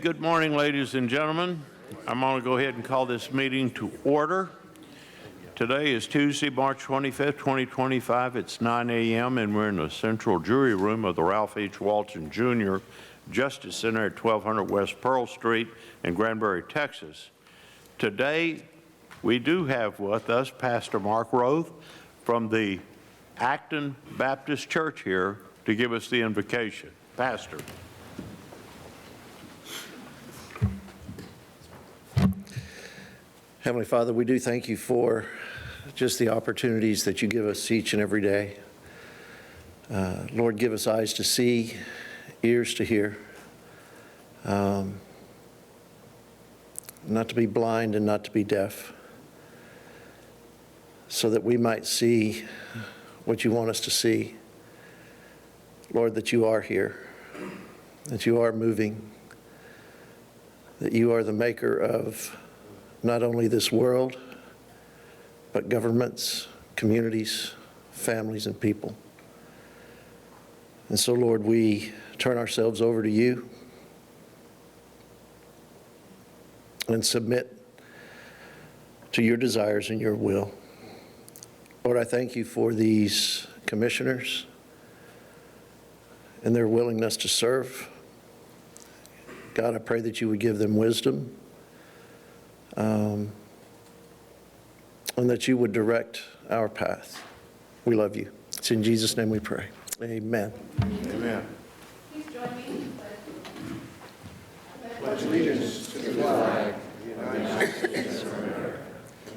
Good morning, ladies and gentlemen. I'm going to go ahead and call this meeting to order. Today is Tuesday, March 25th, 2025. It's 9 a.m. and we're in the central jury room of the Ralph H. Walton Jr. Justice Center at 1200 West Pearl Street in Granbury, Texas. Today, we do have with us Pastor Mark Roth from the Acton Baptist Church here to give us the invocation. Pastor. Heavenly Father, we do thank you for just the opportunities that you give us each and every day. Lord, give us eyes to see, ears to hear, not to be blind and not to be deaf, so that we might see what you want us to see. Lord, that you are here, that you are moving, that you are the maker of not only this world, but governments, communities, families, and people. And so, Lord, we turn ourselves over to you and submit to your desires and your will. Lord, I thank you for these commissioners and their willingness to serve. God, I pray that you would give them wisdom, and that you would direct our path. We love you. It's in Jesus' name we pray. Amen. Amen. Please join me. Pledge allegiance to the flag of the United States of America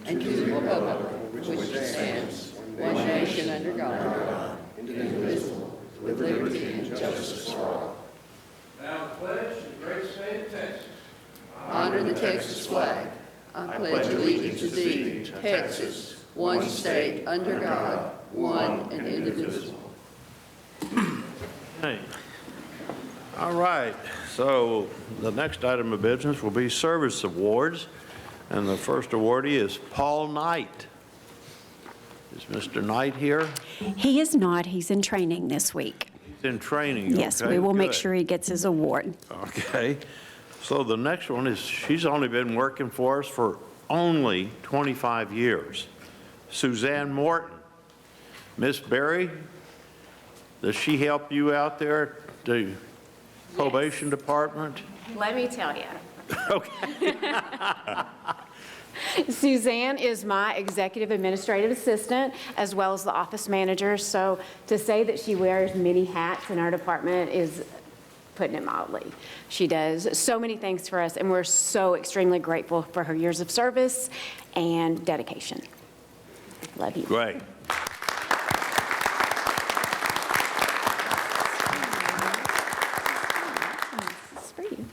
and to the republic which stands, one nation under God, indivisible, with liberty and justice for all. Now pledge the great state of Texas. Honor the Texas flag. I pledge allegiance to thee, Texas, one state under God, one and indivisible. Hey. All right, so the next item of business will be service awards, and the first awardee is Paul Knight. Is Mr. Knight here? He is not. He's in training this week. He's in training. Yes, Okay, we will make good. sure he gets his award. Okay, so the next one is, she's only been working for us for only 25 years. Suzanne Morton. Miss Berry, does she help you out there at the probation department? Let me tell you. Okay. Suzanne is my executive administrative assistant as well as the office manager. So to say that she wears many hats in our department is putting it mildly. She does so many things for us, and we're so extremely grateful for her years of service and dedication. Love you. Great. This is for you.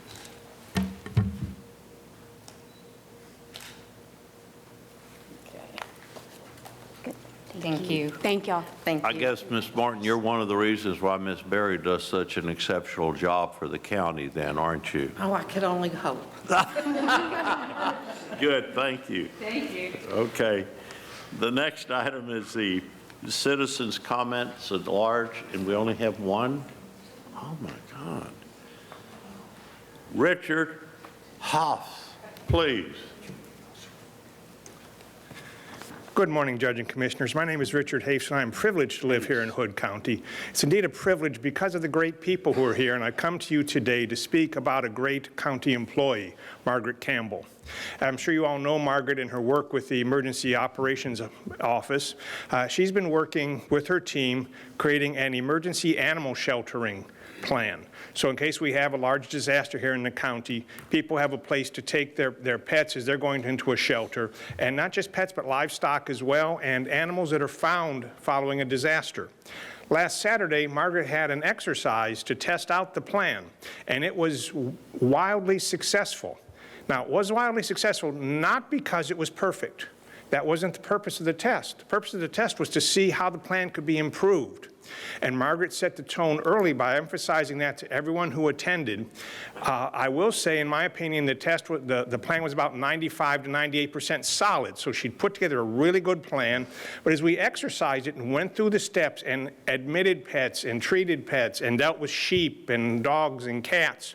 Good. Thank you. Thank y'all. Thank you. I guess, Ms. Martin, you're one of the reasons why Ms. Berry does such an exceptional job for the county then, aren't you? Oh, I could only hope. Good, thank you. Thank you. Okay. The next item is the citizens' comments at large, and we only have one? Oh, my God. Richard Hoff, please. Good morning, Judge and Commissioners. My name is Richard Hafes, and I am privileged to live here in Hood County. It's indeed a privilege because of the great people who are here, and I come to you today to speak about a great county employee, Margaret Campbell. I'm sure you all know Margaret and her work with the Emergency Operations Office. She's been working with her team creating an emergency animal sheltering plan. So in case we have a large disaster here in the county, people have a place to take their pets as they're going into a shelter, and not just pets, but livestock as well, and animals that are found following a disaster. Last Saturday, Margaret had an exercise to test out the plan, and it was wildly successful. Now, it was wildly successful not because it was perfect. That wasn't the purpose of the test. The purpose of the test was to see how the plan could be improved. And Margaret set the tone early by emphasizing that to everyone who attended. I will say, in my opinion, the plan was about 95 to 98% solid. So she'd put together a really good plan. But as we exercised it and went through the steps and admitted pets and treated pets and dealt with sheep and dogs and cats,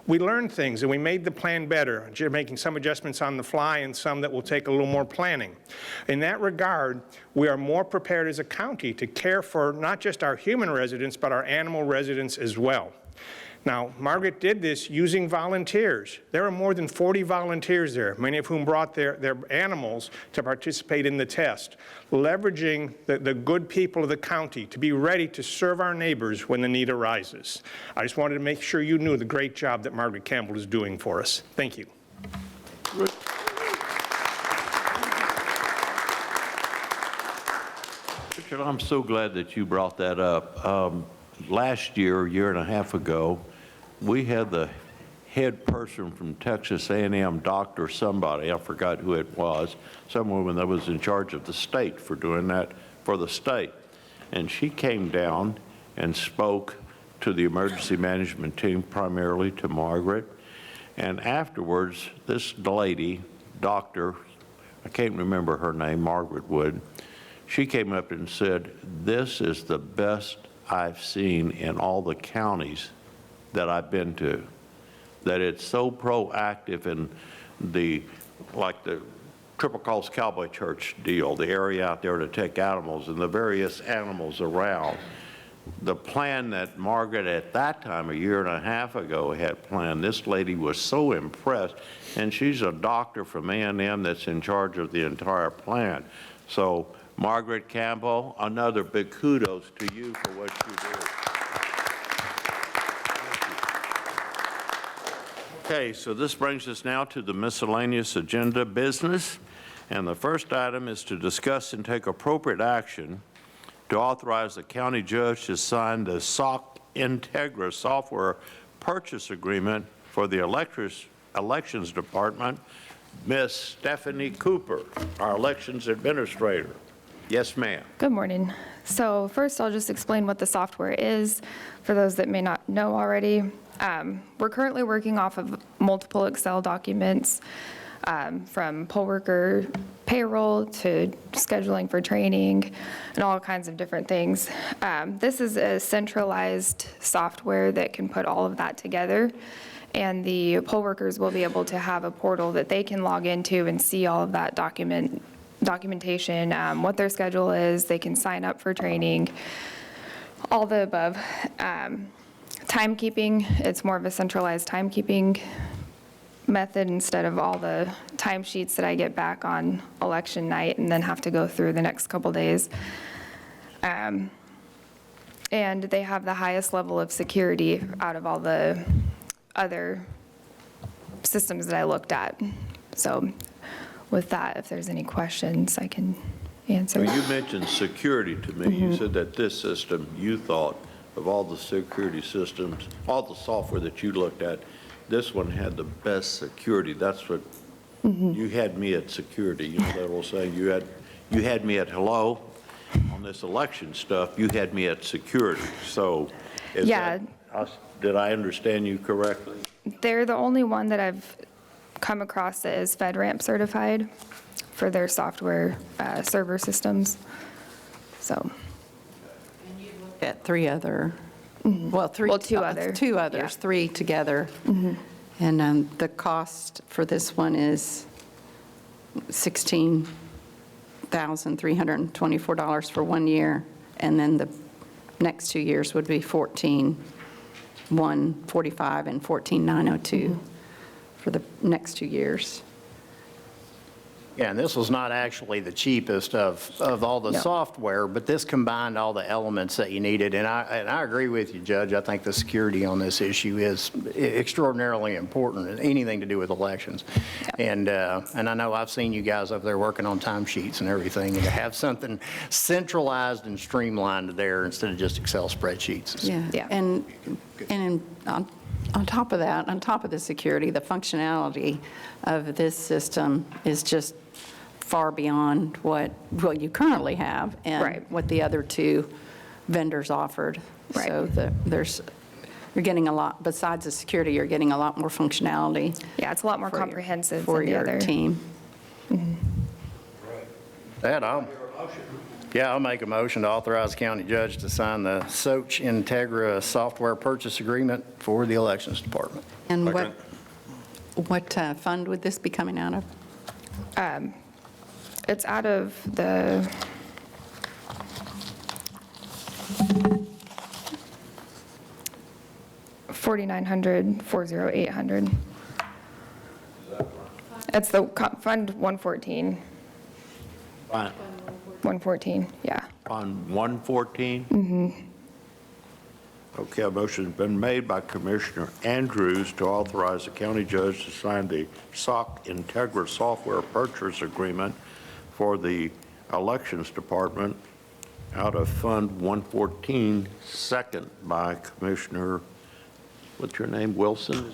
we learned things and we made the plan better, making some adjustments on the fly and some that will take a little more planning. In that regard, we are more prepared as a county to care for not just our human residents, but our animal residents as well. Now, Margaret did this using volunteers. There are more than 40 volunteers there, many of whom brought their animals to participate in the test, leveraging the good people of the county to be ready to serve our neighbors when the need arises. I just wanted to make sure you knew the great job that Margaret Campbell is doing for us. Thank you. Richard, I'm so glad that you brought that up. Last year, a year and a half ago, we had the head person from Texas A&M, doctor somebody, I forgot who it was, some woman that was in charge of the state for doing that for the state. And she came down and spoke to the emergency management team, primarily to Margaret. And afterwards, this lady, doctor, I can't remember her name, Margaret Wood, she came up and said, "This is the best I've seen in all the counties that I've been to, that it's so proactive in like the Triple Cross Cowboy Church deal, the area out there to take animals and the various animals around. The plan that Margaret at that time, a year and a half ago, had planned, this lady was so impressed, and she's a doctor from A&M that's in charge of the entire plan. So Margaret Campbell, another big kudos to you for what you do. Okay, so this brings us now to the miscellaneous agenda business. And the first item is to discuss and take appropriate action to authorize the county judge to sign the SOC Integra software purchase agreement for the elections department, Ms. Stephanie Cooper, our elections administrator. Yes, ma'am. Good morning. So first, I'll just explain what the software is for those that may not know already. We're currently working off of multiple Excel documents, from poll worker payroll to scheduling for training and all kinds of different things. This is a centralized software that can put all of that together, and the poll workers will be able to have a portal that they can log into and see all of that documentation, what their schedule is. They can sign up for training, all the above. Timekeeping, it's more of a centralized timekeeping method instead of all the timesheets that I get back on election night and then have to go through the next couple days. And they have the highest level of security out of all the other systems that I looked at. So with that, if there's any questions, I can answer. Well, you mentioned security to me. You said that this system, you thought, of all the security systems, all the software that you looked at, this one had the best security. That's what, you had me at security. You know that old saying, you had me at hello. On this election stuff, you had me at security. So is that, did I understand you correctly? They're the only one that I've come across that is FedRAMP certified for their software server systems. So. At three other, well, two other. Two others, Yeah. three together. And the cost for this one is $16,324 for 1 year, and then the next 2 years would be $14,145 and $14,902 for the next 2 years. Yeah, and this was not actually the cheapest of all the software, but this combined all the elements that you needed. And I agree with you, Judge. I think the security on this issue is extraordinarily important, anything to do with elections. And I know I've seen you guys up there working on timesheets and everything, and to have something centralized and streamlined there instead of just Excel spreadsheets. Yeah. And on top of that, on top of the security, the functionality of this system is just far beyond what you currently have and what the other two vendors offered. Right. So you're getting a lot, besides the security, you're getting a lot more functionality. Yeah, it's a lot more comprehensive for than the your other team. That, Yeah, I'll make a motion to authorize the county judge to sign the Soch Integra software purchase agreement for the elections department. And what fund would this be coming out of? It's out of the, $4,900, 40800. It's the Fund 114, On 114, yeah. 114? Mm-hmm. Okay, a motion's been made by Commissioner Andrews to authorize the county judge to sign the SOC Integra software purchase agreement for the elections department out of Fund 114, second by Commissioner, what's your name, Wilson?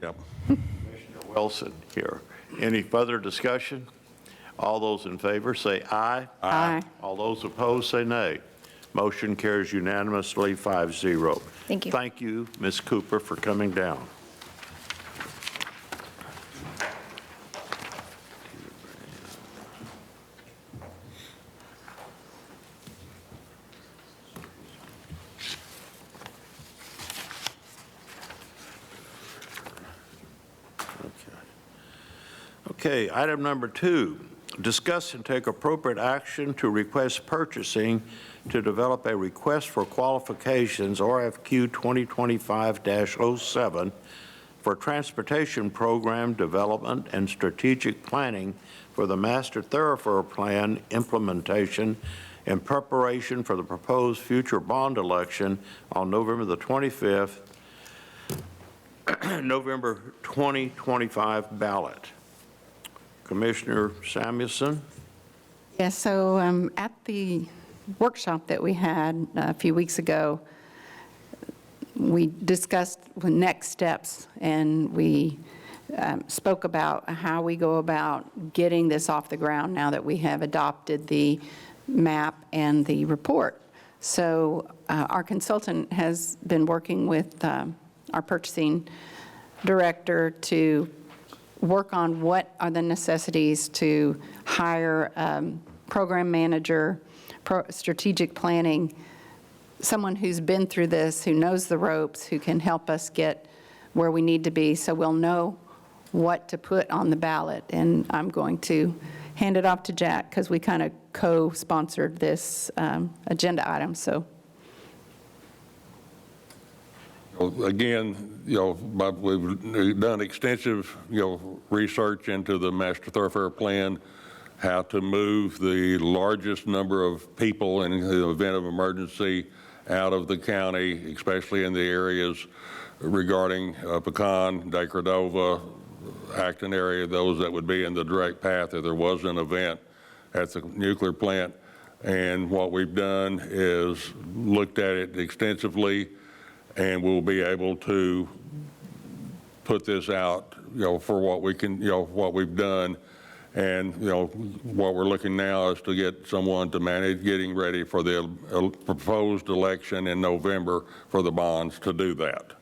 Yep. Commissioner Wilson here. Any further discussion? All those in favor say aye. Aye. All those opposed say nay. Motion carries unanimously, 5-0. Thank you. Thank you, Ms. Cooper, for coming down. Okay, item number 2, discuss and take appropriate action to request purchasing to develop a request for qualifications, RFQ 2025-07, for transportation program development and strategic planning for the master thoroughfare plan implementation in preparation for the proposed future bond election on November the 25th, November 2025 ballot. Commissioner Samuelson? Yes, so at the workshop that we had a few weeks ago, we discussed the next steps, and we spoke about how we go about getting this off the ground now that we have adopted the map and the report. So our consultant has been working with our purchasing director to work on what are the necessities to hire program manager, strategic planning, someone who's been through this, who knows the ropes, who can help us get where we need to be so we'll know what to put on the ballot. And I'm going to hand it off to Jack because we kind of co-sponsored this agenda item. So. Again, we've done extensive, research into the master thoroughfare plan, how to move the largest number of people in the event of emergency out of the county, especially in the areas regarding Pecan, Decordova, Acton area, those that would be in the direct path if there was an event at the nuclear plant. And what we've done is looked at it extensively, and we'll be able to put this out, for what we can, what we've done. And, what we're looking now is to get someone to manage getting ready for the proposed election in November for the bonds to do that.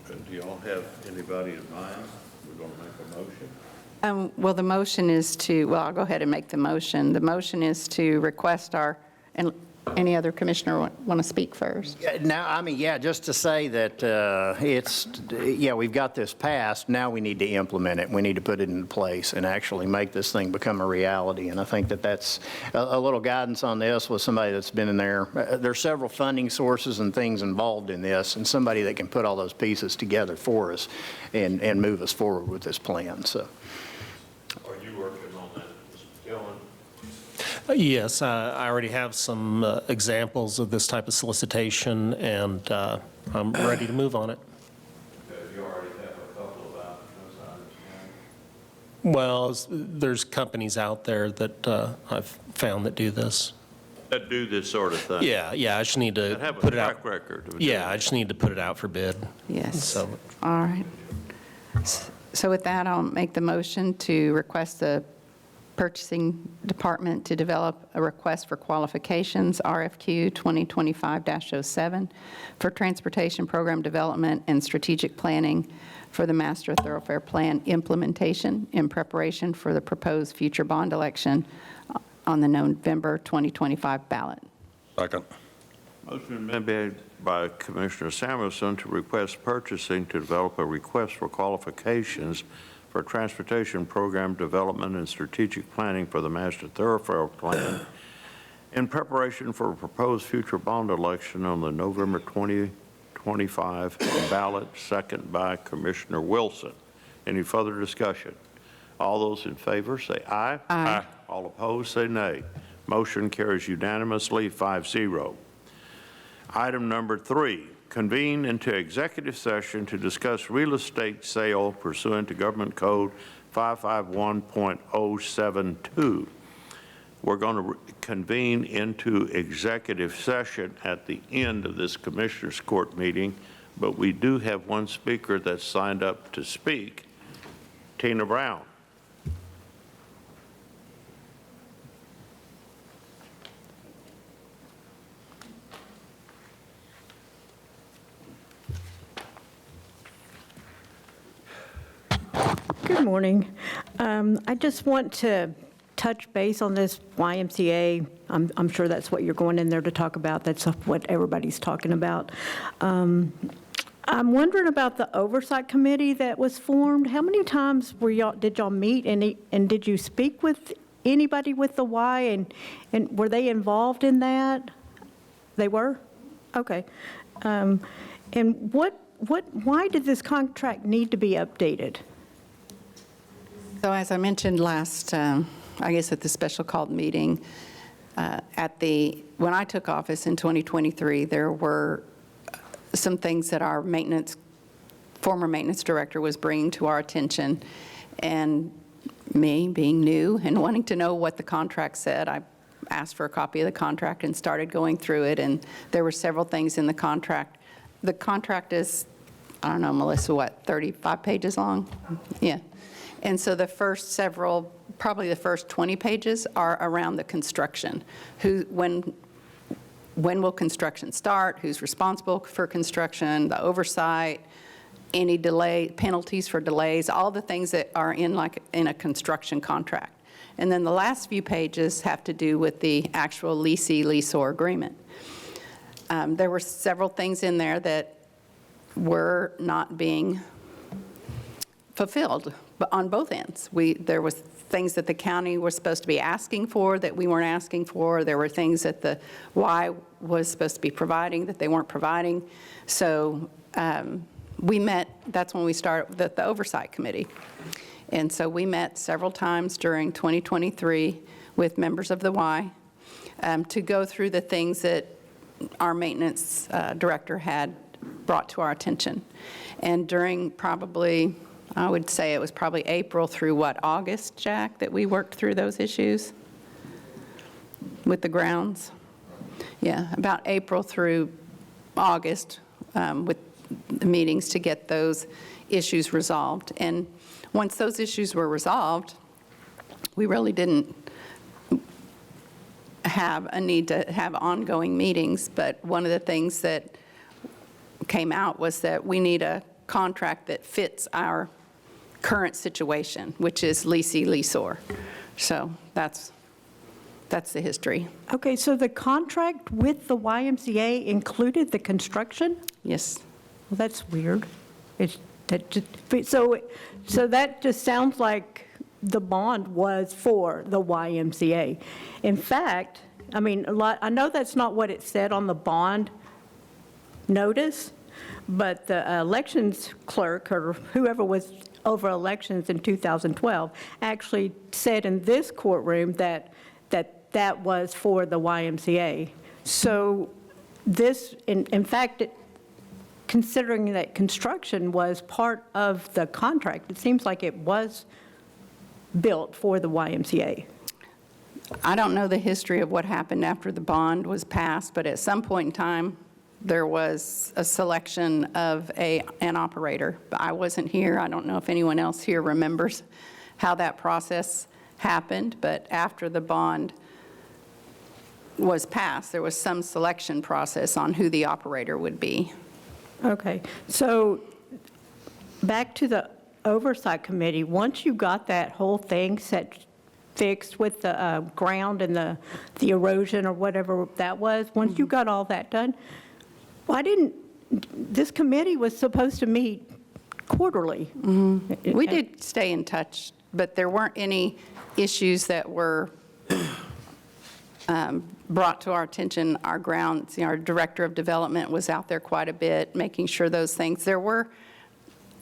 Do you all have anybody in mind? We're going to make a motion. Well, the motion is to, I'll go ahead and make the motion. The motion is to request and any other commissioner want to speak first? Now, just to say that we've got this passed. Now we need to implement it. We need to put it into place and actually make this thing become a reality. And I think that that's a little guidance on this with somebody that's been in there. There's several funding sources and things involved in this, and somebody that can put all those pieces together for us and move us forward with this plan. So. Are you working on that, Mr. Gillen? Yes, I already have some examples of this type of solicitation, and I'm ready to move on it. You already have a couple of applicants, I understand. Well, there's companies out there that I've found that do this. That do this sort of thing? Yeah, I just need to That have a put it out. track record. of Yeah, doing I just need to put it out for bid. Yes. So, All right. So with that, I'll make the motion to request the Purchasing Department to develop a request for qualifications, RFQ 2025-07, for transportation program development and strategic planning for the Master Thoroughfare Plan implementation in preparation for the proposed future bond election on the November 2025 ballot. Second. Motion been made by Commissioner Samuelson to request purchasing to develop a request for qualifications for transportation program development and strategic planning for the Master Thoroughfare Plan in preparation for a proposed future bond election on the November 2025 ballot, second by Commissioner Wilson. Any further discussion? All those in favor say aye. Aye. All opposed say nay. Motion carries unanimously, 5-0. Item number 3, convene into executive session to discuss real estate sale pursuant to Government Code 551.072. We're going to convene into executive session at the end of this Commissioners Court meeting, but we do have one speaker that's signed up to speak, Tina Brown. Good morning. I just want to touch base on this YMCA. I'm sure that's what you're going in there to talk about. That's what everybody's talking about. I'm wondering about the oversight committee that was formed. How many times did y'all meet, and did you speak with anybody with the Y, and were they involved in that? They were? Okay. And why did this contract need to be updated? So as I mentioned last, I guess at the special called meeting, when I took office in 2023, there were some things that our former maintenance director was bringing to our attention. And me, being new and wanting to know what the contract said, I asked for a copy of the contract and started going through it. And there were several things in the contract. The contract is, I don't know, Melissa, what, 35 pages long? Yeah. And so the first probably the first 20 pages are around the construction. When will construction start? Who's responsible for construction? The oversight, any delay, penalties for delays, all the things that are in a construction contract. And then the last few pages have to do with the actual leasee-leaseor agreement. There were several things in there that were not being fulfilled, but on both ends. There was things that the county was supposed to be asking for that we weren't asking for. There were things that the Y was supposed to be providing that they weren't providing. So we met, that's when we started the oversight committee. And so we met several times during 2023 with members of the Y to go through the things that our maintenance director had brought to our attention. And during probably, I would say it was probably April through August, Jack, that we worked through those issues with the grounds? Yeah, about April through August with the meetings to get those issues resolved. And once those issues were resolved, we really didn't have a need to have ongoing meetings, but one of the things that came out was that we need a contract that fits our current situation, which is leasee-leaseor. So that's the history. Okay, so the contract with the YMCA included the construction? Yes. Well, that's weird. So that just sounds like the bond was for the YMCA. In fact, I mean, I know that's not what it said on the bond notice, but the elections clerk or whoever was over elections in 2012 actually said in this courtroom that was for the YMCA. So this, in fact, considering that construction was part of the contract, it seems like it was built for the YMCA. I don't know the history of what happened after the bond was passed, but at some point in time, there was a selection of an operator. But I wasn't here. I don't know if anyone else here remembers how that process happened, but after the bond was passed, there was some selection process on who the operator would be. Okay, so back to the Oversight Committee, once you got that whole thing fixed with the ground and the erosion or whatever that was, once you got all that done, why didn't, this committee was supposed to meet quarterly? We did stay in touch, but there weren't any issues that were brought to our attention. Our grounds, our director of development was out there quite a bit, making sure those things. There were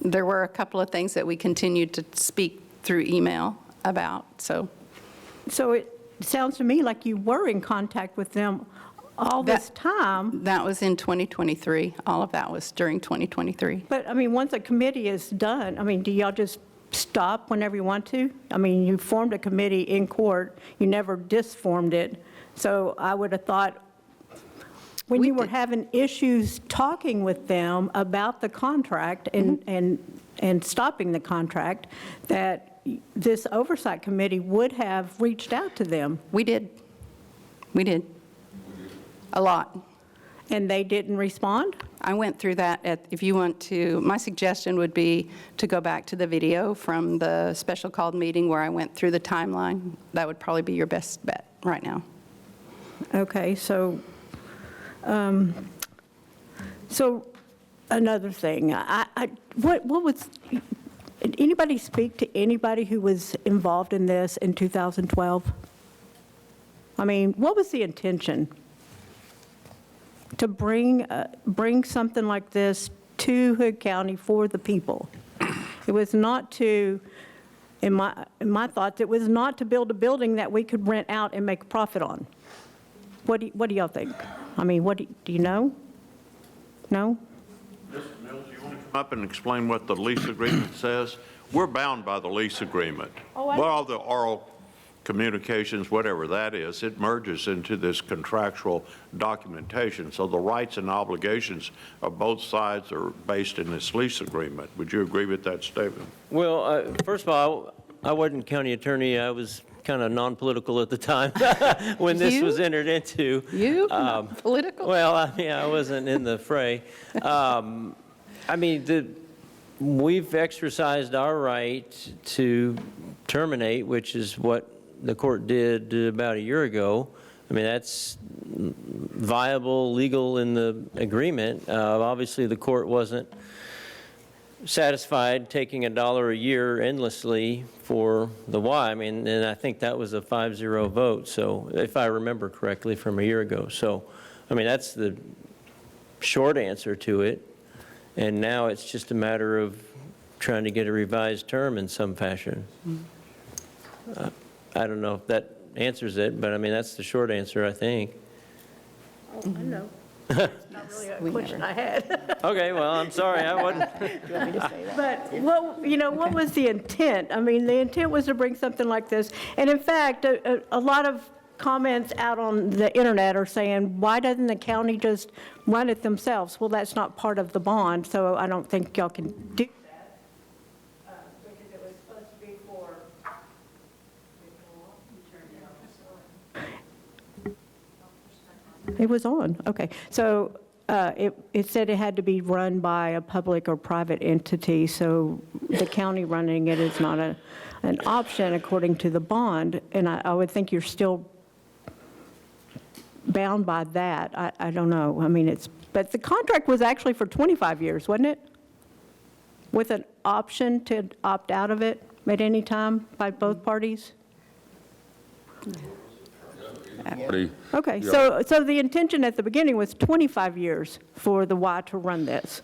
a couple of things that we continued to speak through email about, so. So it sounds to me like you were in contact with them all this time. That was in 2023. All of that was during 2023. But, I mean, once a committee is done, I mean, do y'all just stop whenever you want to? I mean, you formed a committee in court, you never disformed it. So I would have thought, when you were having issues talking with them about the contract and stopping the contract, that this oversight committee would have reached out to them. We did. We did. A lot. And they didn't respond? I went through that. If you want to, my suggestion would be to go back to the video from the special called meeting where I went through the timeline. That would probably be your best bet right now. Okay, so another thing, what was, did anybody speak to anybody who was involved in this in 2012? I mean, what was the intention? To bring something like this to Hood County for the people. It was not to, in my thoughts, it was not to build a building that we could rent out and make a profit on. What do y'all think? I mean, do you know? No? Mr. Mills, you want to come up and explain what the lease agreement says? We're bound by the lease agreement. Well, the oral communications, whatever that is, it merges into this contractual documentation. So the rights and obligations of both sides are based in this lease agreement. Would you agree with that statement? Well, first of all, I wasn't county attorney. I was kind of non-political at the time when this was entered into. You? Political? Well, I wasn't in the fray. I mean, we've exercised our right to terminate, which is what the court did about a year ago. I mean, that's viable, legal in the agreement. Obviously, the court wasn't satisfied taking $1 a year endlessly for the Y. I mean, and I think that was a 5-0 vote, so if I remember correctly from a year ago. So, I mean, that's the short answer to it. And now it's just a matter of trying to get a revised term in some fashion. I don't know if that answers it, but I mean, that's the short answer, I think. Oh, I know. Not really a question I had. Okay, well, I'm sorry, I wasn't. Do you want me to say that? But, what was the intent? I mean, the intent was to bring something like this. And in fact, a lot of comments out on the internet are saying, why doesn't the county just run it themselves? Well, that's not part of the bond, so I don't think y'all can do that. Because it was supposed to be for... It was on, okay. So it said it had to be run by a public or private entity, so the county running it is not an option according to the bond, and I would think you're still bound by that. I don't know. I mean, but the contract was actually for 25 years, wasn't it? With an option to opt out of it at any time by both parties? Okay, so the intention at the beginning was 25 years for the Y to run this,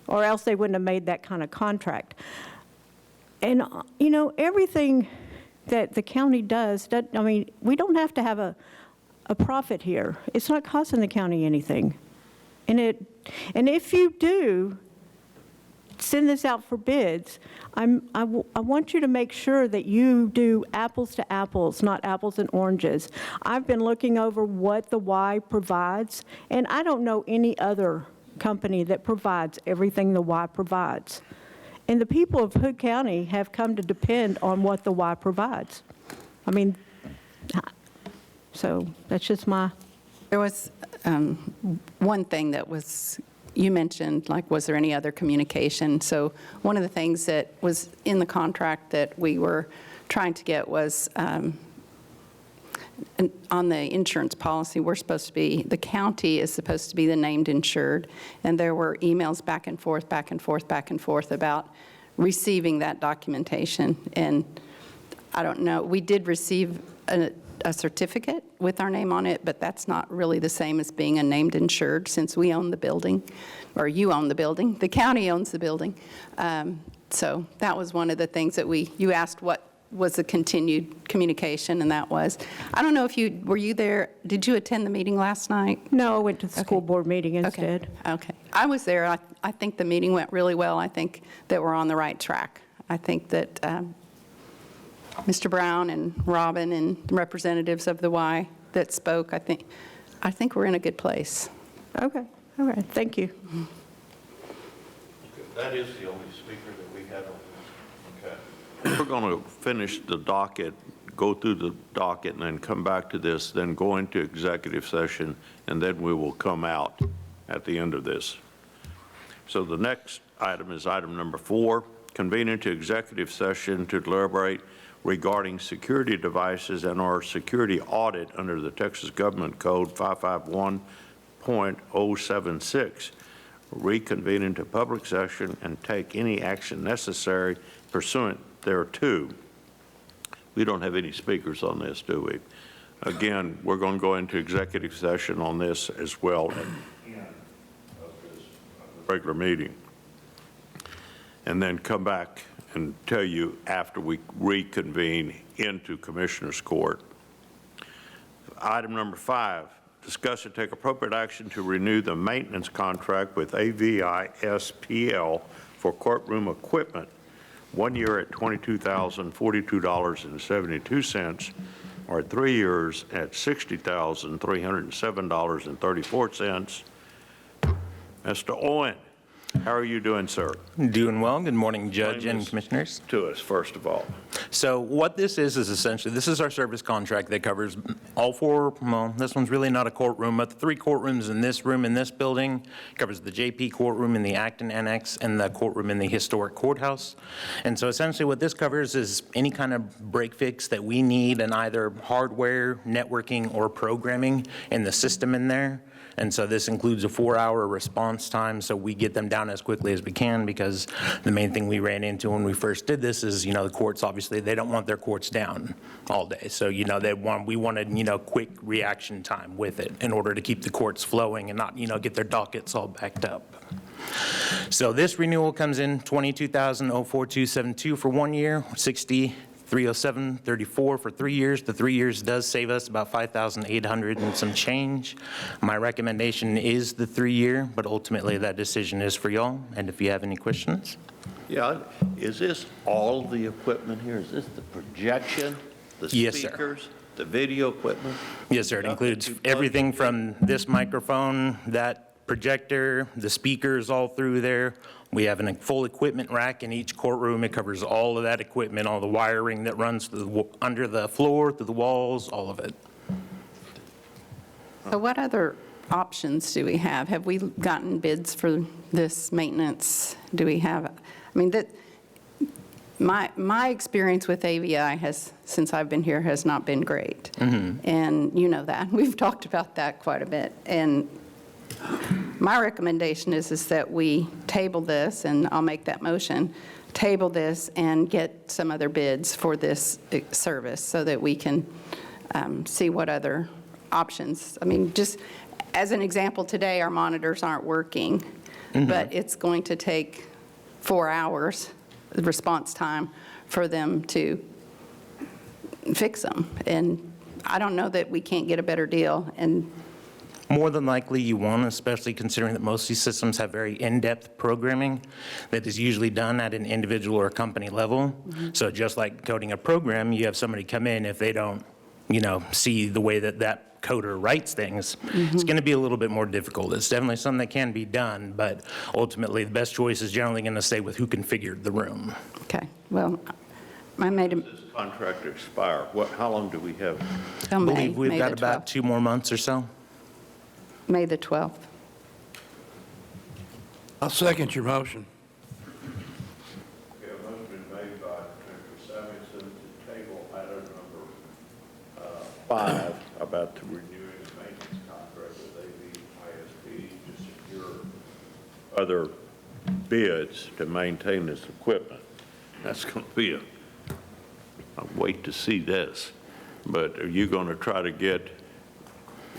or else they wouldn't have made that kind of contract. And, everything that the county does, I mean, we don't have to have a profit here. It's not costing the county anything. And if you do send this out for bids, I want you to make sure that you do apples to apples, not apples and oranges. I've been looking over what the Y provides, and I don't know any other company that provides everything the Y provides. And the people of Hood County have come to depend on what the Y provides. I mean, so that's just my... There was one thing that was, you mentioned, like, was there any other communication? So one of the things that was in the contract that we were trying to get was on the insurance policy, we're supposed to be, the county is supposed to be the named insured, and there were emails back and forth, back and forth, back and forth about receiving that documentation. And I don't know, we did receive a certificate with our name on it, but that's not really the same as being a named insured, since we own the building, or you own the building, the county owns the building. So that was one of the things that you asked what was the continued communication, and that was, I don't know if were you there, did you attend the meeting last night? No, I went to the school board meeting instead. Okay. I was there. I think the meeting went really well. I think that we're on the right track. I think that Mr. Brown and Robin and representatives of the Y that spoke, I think we're in a good place. Okay, all right, thank you. That is the only speaker that we had on this. Okay. We're going to finish the docket, go through the docket, and then come back to this, then go into executive session, and then we will come out at the end of this. So the next item is item number 4, convene into executive session to deliberate regarding security devices and our security audit under the Texas Government Code 551.076. Reconvene into public session and take any action necessary pursuant thereto. We don't have any speakers on this, do we? Again, we're going to go into executive session on this as well at the end of this regular meeting, and then come back and tell you after we reconvene into Commissioner's Court. Item number 5, discuss and take appropriate action to renew the maintenance contract with AVISPL for courtroom equipment, 1 year at $22,042.72, or 3 years at $60,307.34. Mr. Owen, how are you doing, sir? Doing well. Good morning, Judge and Commissioners. To us, first of all. So what this is essentially, this is our service contract that covers all 4, well, this one's really not a courtroom, but the 3 courtrooms in this room in this building, covers the JP courtroom in the Acton Annex and the courtroom in the historic courthouse. And so essentially what this covers is any kind of break fix that we need in either hardware, networking, or programming in the system in there. And so this includes a 4-hour response time, so we get them down as quickly as we can, because the main thing we ran into when we first did this is, the courts, obviously, they don't want their courts down all day. So, we wanted, quick reaction time with it in order to keep the courts flowing and not, get their dockets all backed up. So this renewal comes in $22,042.72 for 1 year, $60,307.34 for 3 years. The 3 years does save us about $5,800 and some change. My recommendation is the 3-year, but ultimately that decision is for y'all. And if you have any questions. Yeah, is this all the equipment here? Is this the projection, the speakers, the video equipment? Yes, sir. It includes everything from this microphone, that projector, the speakers all through there. We have a full equipment rack in each courtroom. It covers all of that equipment, all the wiring that runs under the floor, through the walls, all of it. So what other options do we have? Have we gotten bids for this maintenance? Do we have, my experience with AVI since I've been here, has not been great. Mm-hmm. And you know that. We've talked about that quite a bit. And my recommendation is that we table this, and I'll make that motion, table this and get some other bids for this service so that we can see what other options. Just as an example, today our monitors aren't working, mm-hmm. but it's going to take 4 hours, the response time, for them to fix them. And I don't know that we can't get a better deal. And more than likely you won't, especially considering that most of these systems have very in-depth programming that is usually done at an individual or company level. Mm-hmm. So just like coding a program, you have somebody come in, if they don't, see the way that coder writes things, it's going to be a little bit more difficult. It's definitely something that can be done, but ultimately, the best choice is generally going to stay with who configured the room. Okay, well, I made a, Does this contract expire? How long do we have? I believe we've May got the about 2 more months or so. May the 12th. I'll second your motion. We have a motion made by Commissioner Samuelson to table item number 5 about the renewing the maintenance contract with AV ISP to secure other bids to maintain this equipment. That's going to be I'll wait to see this. But are you going to try to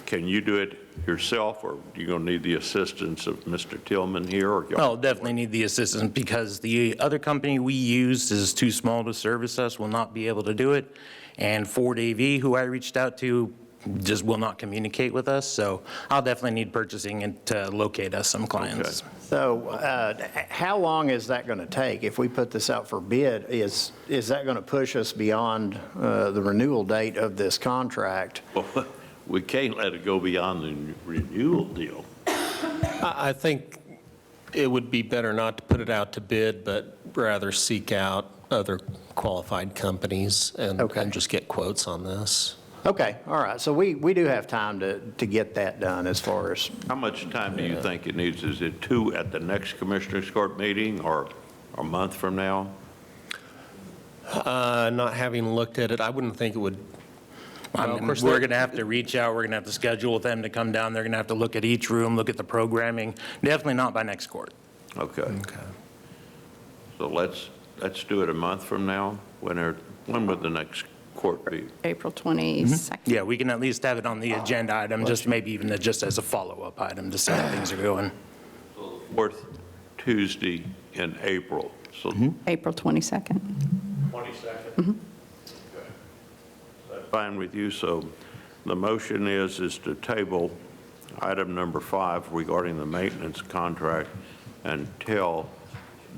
can you do it yourself, or are you going to need the assistance of Mr. Tillman here? Or Well, definitely need the assistance because the other company we used is too small to service us, will not be able to do it. And Ford AV, who I reached out to, just will not communicate with us. So I'll definitely need purchasing and to locate us some clients. Okay. So how long is that going to take? If we put this out for bid, is that going to push us beyond the renewal date of this contract? Well, we can't let it go beyond the renewal deal. I think it would be better not to put it out to bid, but rather seek out other qualified companies and just get quotes on this. Okay, all right. So we do have time to get that done as far as. How much time do you think it needs? Is it 2 at the next Commissioners Court meeting or a month from now? Not having looked at it, I wouldn't think it would. We're going to have to reach out, we're going to have to schedule with them to come down, they're going to have to look at each room, look at the programming, definitely not by next court. Okay. So let's do it a month from now. When would the next court be? April 22nd. Yeah, we can at least have it on the agenda item, just maybe even just as a follow-up item to see how things are going. Fourth Tuesday in April. So April 22nd. 22nd? Fine with you, so the motion is to table item number 5 regarding the maintenance contract until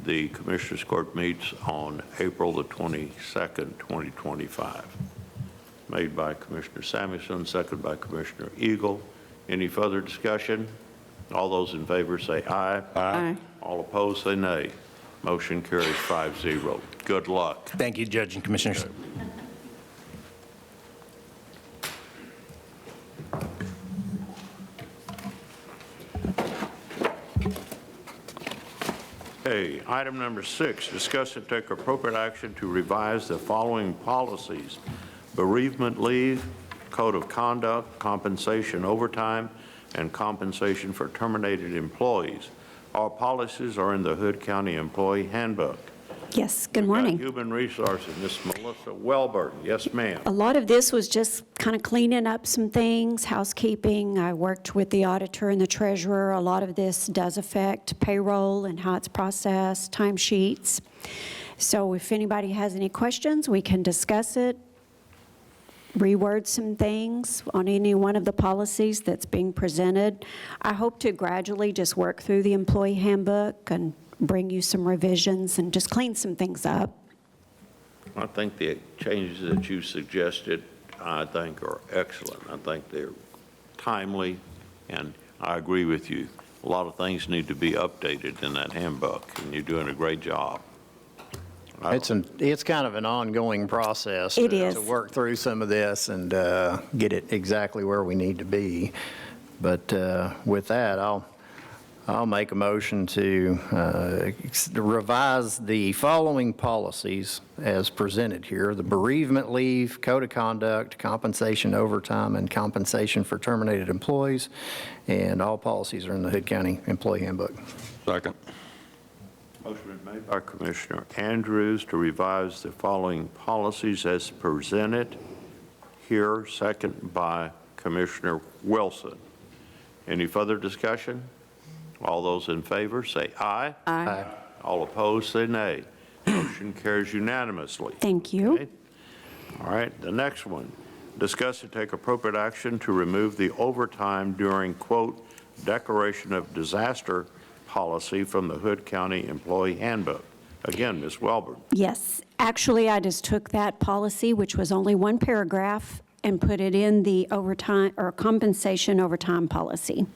the Commissioners Court meets on April the 22nd, 2025. Made by Commissioner Samuelson, second by Commissioner Eagle. Any further discussion? All those in favor say aye. Aye. All opposed say nay. Motion carries 5-0. Good luck. Thank you, Judge and Commissioners. Okay, item number 6, discuss and take appropriate action to revise the following policies: bereavement leave, code of conduct, compensation overtime, and compensation for terminated employees. All policies are in the Hood County Employee Handbook. Yes, good morning. Human Resources, Ms. Melissa Welburn. Yes, ma'am. A lot of this was just kind of cleaning up some things, housekeeping. I worked with the auditor and the treasurer. A lot of this does affect payroll and how it's processed, timesheets. So if anybody has any questions, we can discuss it, reword some things on any one of the policies that's being presented. I hope to gradually just work through the employee handbook and bring you some revisions and just clean some things up. I think the changes that you suggested, I think, are excellent. I think they're timely, and I agree with you. A lot of things need to be updated in that handbook, and you're doing a great job. It's kind of an ongoing process It is. to work through some of this and get it exactly where we need to be. But with that, I'll make a motion to revise the following policies as presented here: the bereavement leave, code of conduct, compensation overtime, and compensation for terminated employees. And all policies are in the Hood County Employee Handbook. Second. Motion been made by Commissioner Andrews to revise the following policies as presented here, second by Commissioner Wilson. Any further discussion? All those in favor say aye. Aye. All opposed say nay. Motion carries unanimously. Thank you. Okay. All right, the next one. Discuss and take appropriate action to remove the overtime during, quote, declaration of disaster policy from the Hood County Employee Handbook. Again, Ms. Welburn. Yes, actually, I just took that policy, which was only one paragraph, and put it in the overtime or compensation overtime policy.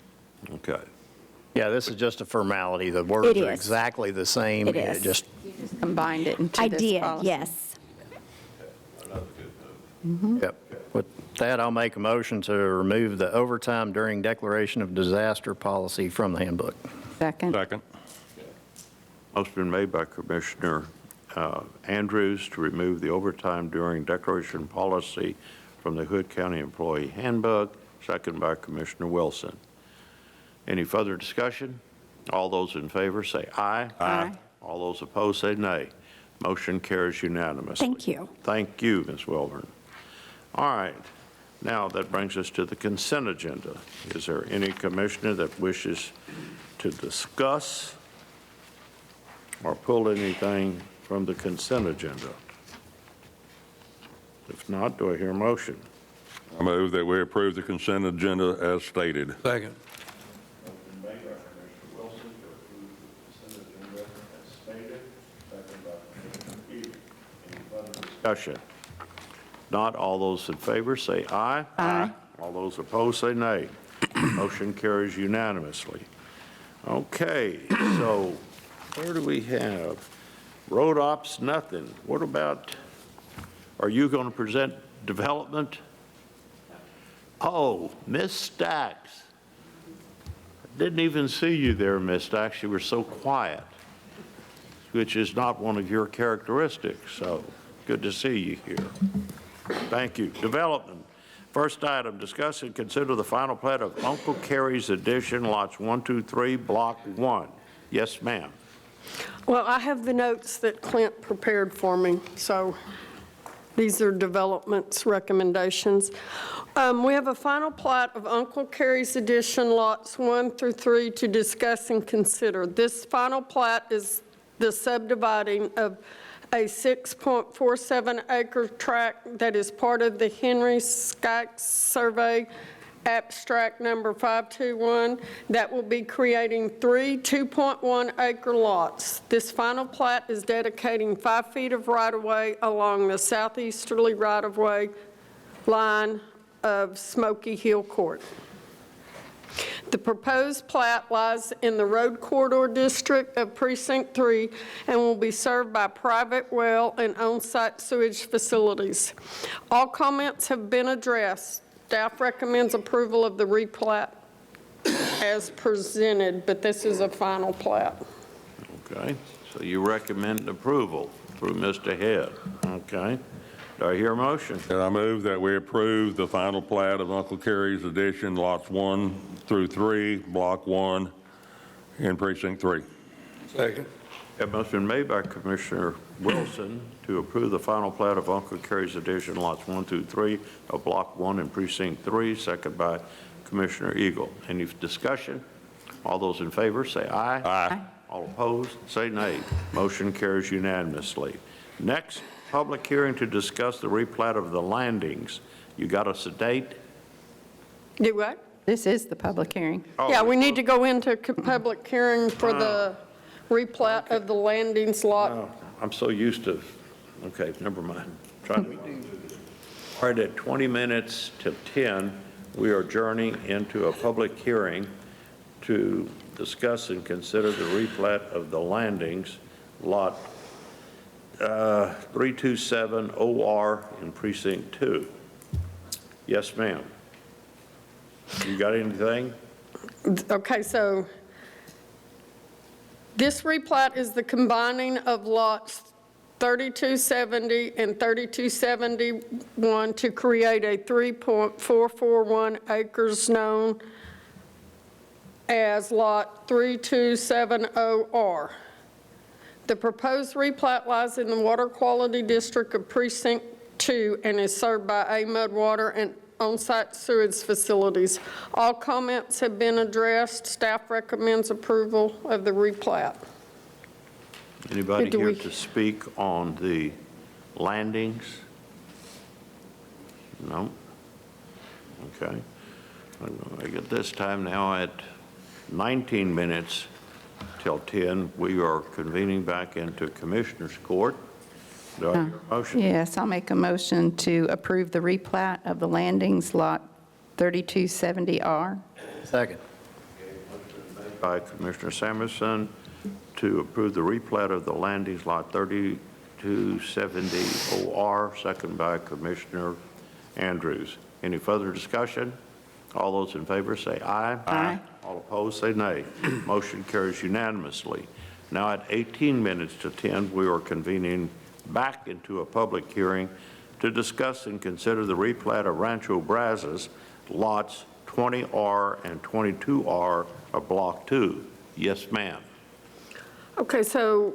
Okay. Yeah, this is just a formality. The words It are is. exactly the same. It is. Just Combined it into I this did, policy. yes. Yep. With that, I'll make a motion to remove the overtime during declaration of disaster policy from the handbook. Second. Second. Motion been made by Commissioner Andrews to remove the overtime during declaration policy from the Hood County Employee Handbook, second by Commissioner Wilson. Any further discussion? All those in favor say aye. Aye. All those opposed say nay. Motion carries unanimously. Thank you. Thank you, Ms. Wilburn. All right, now that brings us to the consent agenda. Is there any commissioner that wishes to discuss or pull anything from the consent agenda? If not, do I hear a motion? I move that we approve the consent agenda as stated. Second. Discussion. Not all those in favor say aye. Aye. All those opposed say nay. Motion carries unanimously. Okay, so where do we have? Road ops, nothing. What about, are you going to present development? Oh, Miss Stacks. Didn't even see you there, Miss Stacks. You were so quiet, which is not one of your characteristics, so good to see you here. Thank you. Development. First item, discuss and consider the final plat of Uncle Carrie's Addition, lots 1, 2, 3, block 1. Yes, ma'am. Well, I have the notes that Clint prepared for me, so these are development's recommendations. We have a final plat of Uncle Carrie's Addition, lots 1 through 3 to discuss and consider. This final plat is the subdividing of a 6.47 acre tract that is part of the Henry Skaggs Survey abstract number 521 that will be creating 3 2.1 acre lots. This final plat is dedicating 5 feet of right-of-way along the southeasterly right-of-way line of Smoky Hill Court. The proposed plat lies in the road corridor district of Precinct 3 and will be served by private well and on-site sewage facilities. All comments have been addressed. Staff recommends approval of the replat as presented, but this is a final plat. Okay, so you recommend approval through Mr. Head. Okay. Do I hear a motion? And I move that we approve the final plat of Uncle Carrie's Addition, lots 1 through 3, block 1 in precinct 3. Second. That motion been made by Commissioner Wilson to approve the final plat of Uncle Carrie's Addition, lots 1 through 3 of block 1 in precinct 3, second by Commissioner Eagle. Any discussion? All those in favor say aye. Aye. All opposed say nay. Motion carries unanimously. Next, public hearing to discuss the replat of the landings. You got us a date? Do what? This is the public hearing. Oh, Yeah, we need to go into public hearing for the replat of the landings lot. Oh, I'm so used to, okay, never mind. Trying to. All right, at 20 minutes to 10, we are adjourning into a public hearing to discuss and consider the replat of the landings, lot 327 OR in precinct 2. Yes, ma'am. You got anything? Okay, so this replat is the combining of lots 3270 and 3271 to create a 3.441 acres known as Lot 3270R. The proposed replat lies in the Water Quality District of Precinct 2 and is served by AMUD water and on-site sewage facilities. All comments have been addressed. Staff recommends approval of the replat. Anybody Do here we- to speak on the landings? No? Okay. At this time now at 19 minutes till 10, we are convening back into Commissioners Court. Do I hear a motion? Yes, I'll make a motion to approve the replat of the landings, Lot 3270R. Second. By Commissioner Samuelson to approve the replat of the landings lot 3270 OR, second by Commissioner Andrews. Any further discussion? All those in favor say aye. Aye. All opposed say nay. Motion carries unanimously. Now at 18 minutes to 10, we are convening back into a public hearing to discuss and consider the replat of Rancho Brazos lots 20R and 22R of Block 2. Yes, ma'am. Okay, so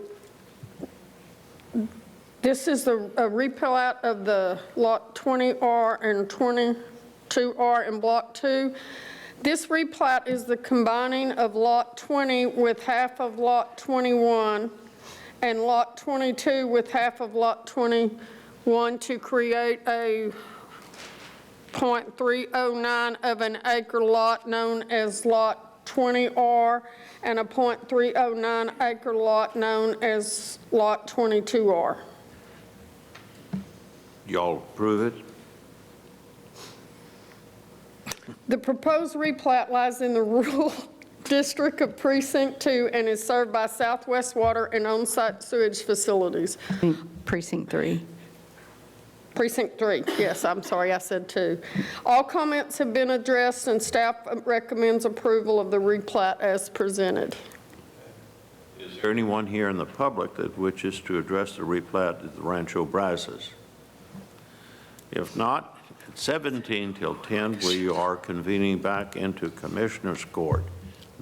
this is a replat of the Lot 20R and 22R in Block 2. This replat is the combining of Lot 20 with half of Lot 21 and Lot 22 with half of Lot 21 to create a .309 of an acre lot known as Lot 20R and a .309 acre lot known as Lot 22R. Y'all approve it? The proposed replat lies in the rural district of Precinct 2 and is served by Southwest Water and on-site sewage facilities. Precinct 3. Precinct 3, yes, I'm sorry, I said 2. All comments have been addressed and staff recommends approval of the replat as presented. Is there anyone here in the public that wishes to address the replat of the Rancho Brazos? If not, at 17 till 10, we are convening back into Commissioner's Court.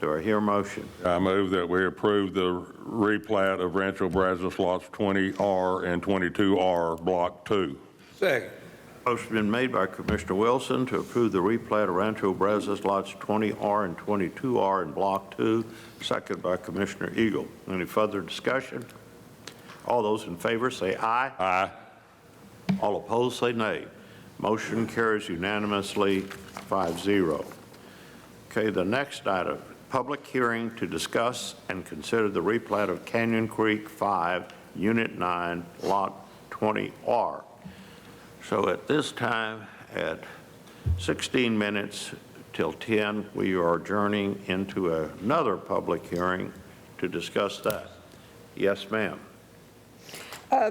Do I hear a motion? I move that we approve the replat of Rancho Brazos lots 20R and 22R, Block 2. Second. Motion been made by Commissioner Wilson to approve the replat of Rancho Brazos lots 20R and 22R in Block 2, second by Commissioner Eagle. Any further discussion? All those in favor say aye. Aye. All opposed say nay. Motion carries unanimously 5-0. Okay, the next item, public hearing to discuss and consider the replat of Canyon Creek 5, Unit 9, Lot 20R. So at this time, at 16 minutes till 10, we are adjourning into another public hearing to discuss that. Yes, ma'am.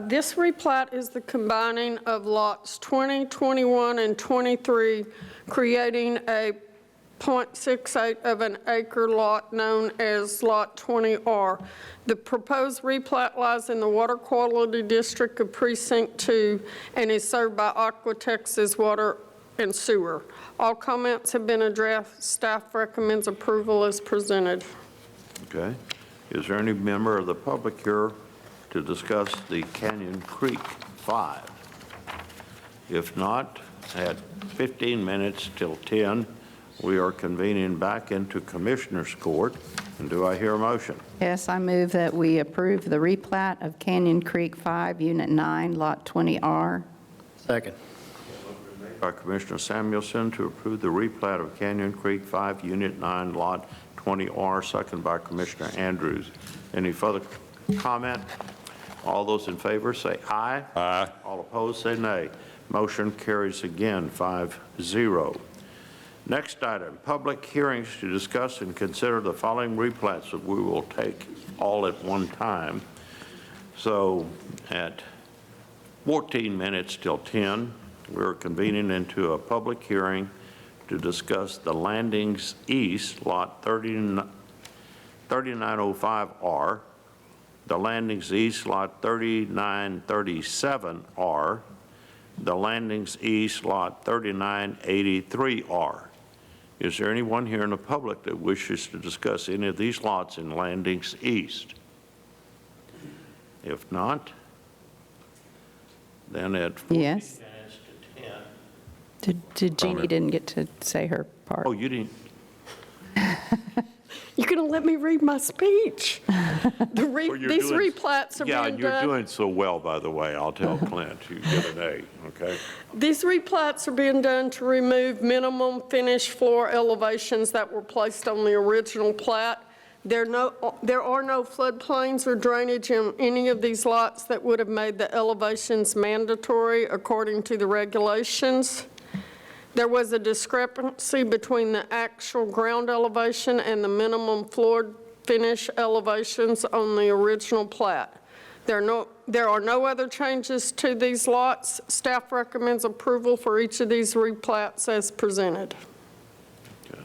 This replat is the combining of lots 20, 21, and 23, creating a .68 of an acre lot known as Lot 20R. The proposed replat lies in the Water Quality District of Precinct 2 and is served by Aqua Texas Water and Sewer. All comments have been addressed. Staff recommends approval as presented. Okay. Is there any member of the public here to discuss the Canyon Creek 5? If not, at 15 minutes till 10, we are convening back into Commissioner's Court. And do I hear a motion? Yes, I move that we approve the replat of Canyon Creek 5, Unit 9, Lot 20R. Second. By Commissioner Samuelson to approve the replat of Canyon Creek 5, Unit 9, Lot 20R, second by Commissioner Andrews. Any further comment? All those in favor say aye. Aye. All opposed say nay. Motion carries again 5-0. Next item, public hearings to discuss and consider the following replats that we will take all at one time. So at 14 minutes till 10, we're convening into a public hearing to discuss the Landings East, Lot 3905R, the Landings East, Lot 3937R, the Landings East, Lot 3983R. Is there anyone here in the public that wishes to discuss any of these lots in Landings East? If not, then at 14 Yes. minutes to 10. Did Jeannie didn't get to say her part? Oh, you didn't? You're going to let me read my speech. Well, These replats are Yeah, being you're done. doing so well, by the way. I'll tell Clint you get an A, okay? These replats are being done to remove minimum finished floor elevations that were placed on the original plat. There are no floodplains or drainage in any of these lots that would have made the elevations mandatory according to the regulations. There was a discrepancy between the actual ground elevation and the minimum floor finish elevations on the original plat. There are no other changes to these lots. Staff recommends approval for each of these replats as presented. Okay.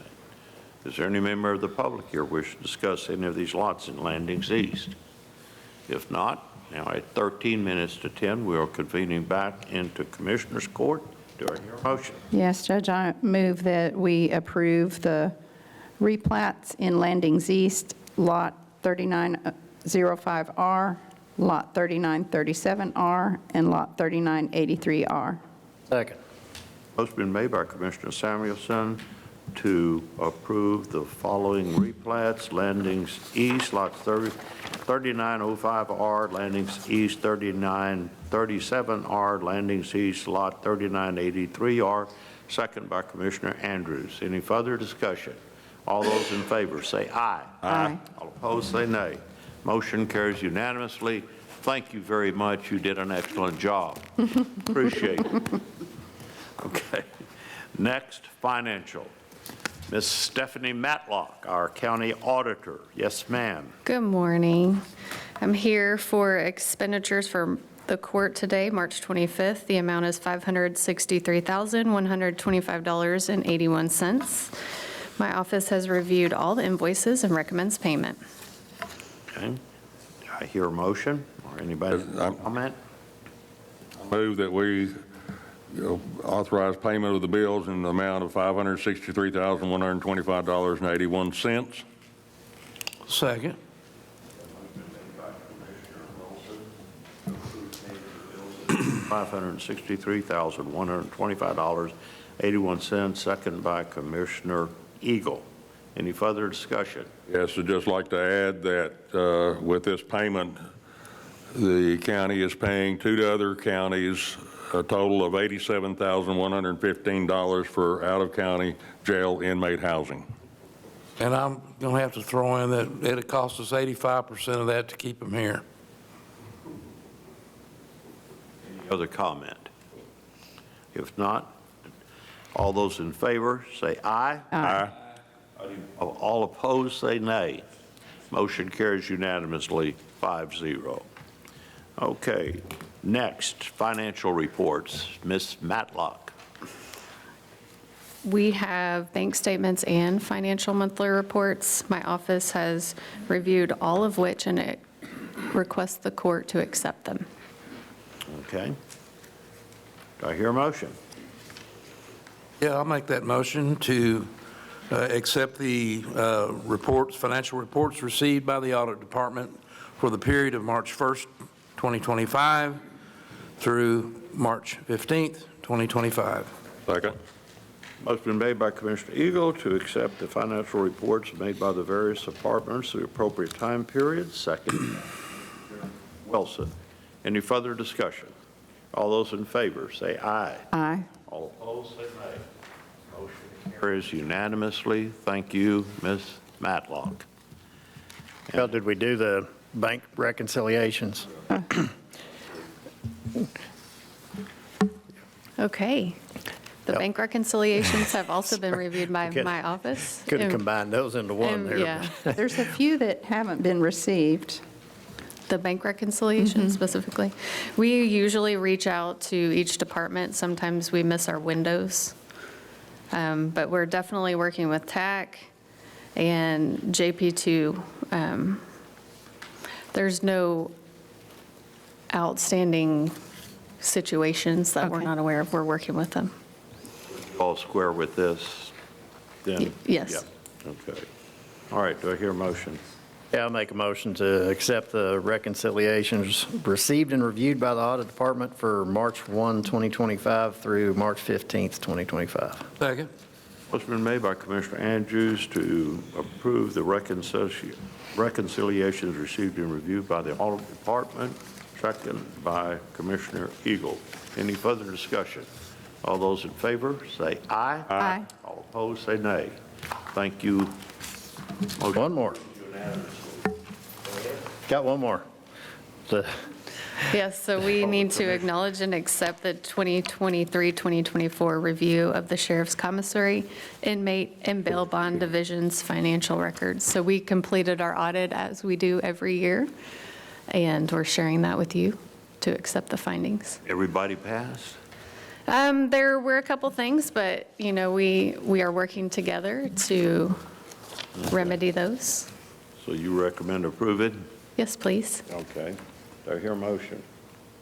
Is there any member of the public here wish to discuss any of these lots in Landings East? If not, now at 13 minutes to 10, we are convening back into Commissioners Court. Do I hear a motion? Yes, Judge, I move that we approve the replats in Landings East, Lot 3905R, Lot 3937R, and Lot 3983R. Second. Motion been made by Commissioner Samuelson to approve the following replats: Landings East, lots 3905R, Landings East 3937R, Landings East, lot 3983R, second by Commissioner Andrews. Any further discussion? All those in favor say aye. Aye. All opposed say nay. Motion carries unanimously. Thank you very much. You did an excellent job. Appreciate it. Okay. Next, financial. Ms. Stephanie Matlock, our county auditor. Yes, ma'am. Good morning. I'm here for expenditures for the court today, March 25th. The amount is $563,125.81. My office has reviewed all the invoices and recommends payment. Okay. Do I hear a motion or anybody comment? I move that we authorize payment of the bills in the amount of $563,125.81. Second. $563,125.81, second by Commissioner Eagle. Any further discussion? Yes, I'd just like to add that with this payment, the county is paying two other counties a total of $87,115 for out-of-county jail inmate housing. And I'm going to have to throw in that it costs us 85% of that to keep them here. Any other comment? If not, all those in favor say aye. Aye. All opposed say nay. Motion carries unanimously, 5-0. Okay, next, financial reports. Ms. Matlock. We have bank statements and financial monthly reports. My office has reviewed all of which, and it requests the court to accept them. Okay. Do I hear a motion? Yeah, I'll make that motion to accept the financial reports received by the Audit Department for the period of March 1st, 2025 through March 15th, 2025. Second. Motion been made by Commissioner Eagle to accept the financial reports made by the various departments through appropriate time periods. Second. Wilson. Any further discussion? All those in favor say aye. Aye. All opposed say nay. Motion carries unanimously. Thank you, Ms. Matlock. Well, did we do the bank reconciliations? Okay. The bank reconciliations have also been reviewed by my office. Could have combined those into one there. Yeah. There's a few that haven't been received. The bank reconciliation specifically. We usually reach out to each department. Sometimes we miss our windows. But we're definitely working with TAC and JP2. There's no outstanding situations that we're not aware of. We're working with them. All square with this, then? Yes. Yeah. Okay. All right, do I hear a motion? Yeah, I'll make a motion to accept the reconciliations received and reviewed by the Audit Department for March 1, 2025 through March 15th, 2025. Second. Motion been made by Commissioner Andrews to approve the reconciliations received and reviewed by the Audit Department, second by Commissioner Eagle. Any further discussion? All those in favor say aye. Aye. All opposed say nay. Thank you. Motion One more. Got one more. Yes, so we need to acknowledge and accept the 2023-2024 review of the Sheriff's Commissary, Inmate, and Bail Bond Division's financial records. So we completed our audit as we do every year, and we're sharing that with you to accept the findings. Everybody passed? There were a couple things, but, you know, we are working together to remedy those. So you recommend approve it? Yes, please. Okay. Do I hear a motion?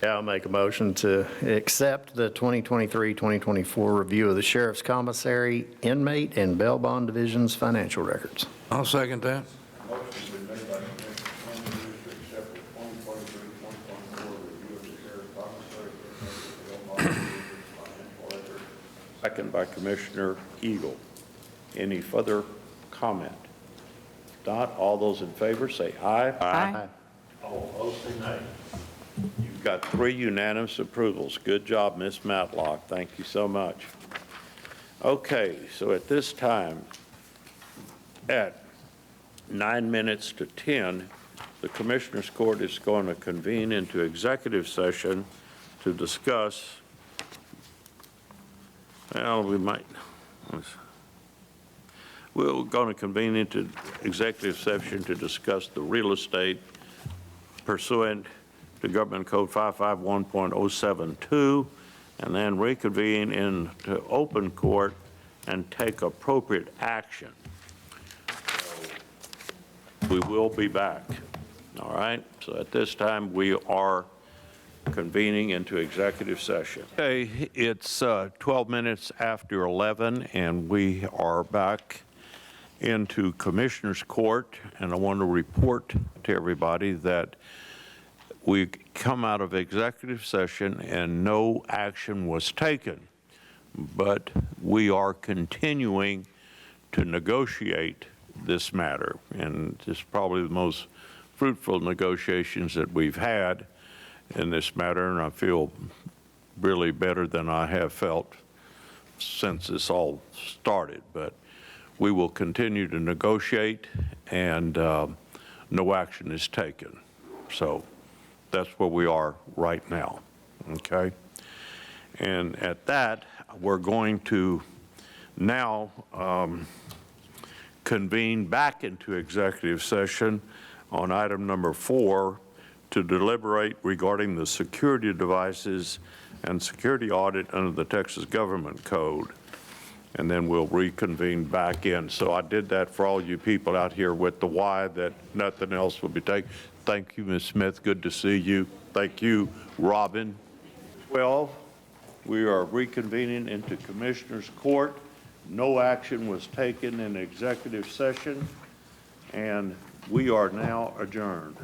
Yeah, I'll make a motion to accept the 2023-2024 review of the Sheriff's Commissary, Inmate, and Bail Bond Division's financial records. I'll second that. Motion's been made by Commissioner Quinn to accept the 2023-2024 review of the Sheriff's Commissary, financial records. Second by Commissioner Eagle. Any further comment? Not all those in favor say aye. Aye. All opposed say nay. You've got 3 unanimous approvals. Good job, Ms. Matlock. Thank you so much. Okay, so at this time, at 9 minutes to 10, the Commissioners Court is going to convene into executive session to discuss, we're going to convene into executive session to discuss the real estate pursuant to Government Code 551.072, and then reconvene into open court and take appropriate action. We will be back, all right? So at this time, we are convening into executive session. Okay, it's 12 minutes after 11, and we are back into Commissioners Court, and I want to report to everybody that we come out of executive session and no action was taken, but we are continuing to negotiate this matter, and it's probably the most fruitful negotiations that we've had in this matter, and I feel really better than I have felt since this all started. But we will continue to negotiate, and no action is taken. So that's where we are right now, okay? And at that, we're going to now convene back into executive session on item number 4 to deliberate regarding the security devices and security audit under the Texas Government Code. And then we'll reconvene back in. So I did that for all you people out here with the why that nothing else will be taken. Thank you, Ms. Smith. Good to see you. Thank you, Robin. 12, we are reconvening into Commissioners Court. No action was taken in executive session, and we are now adjourned.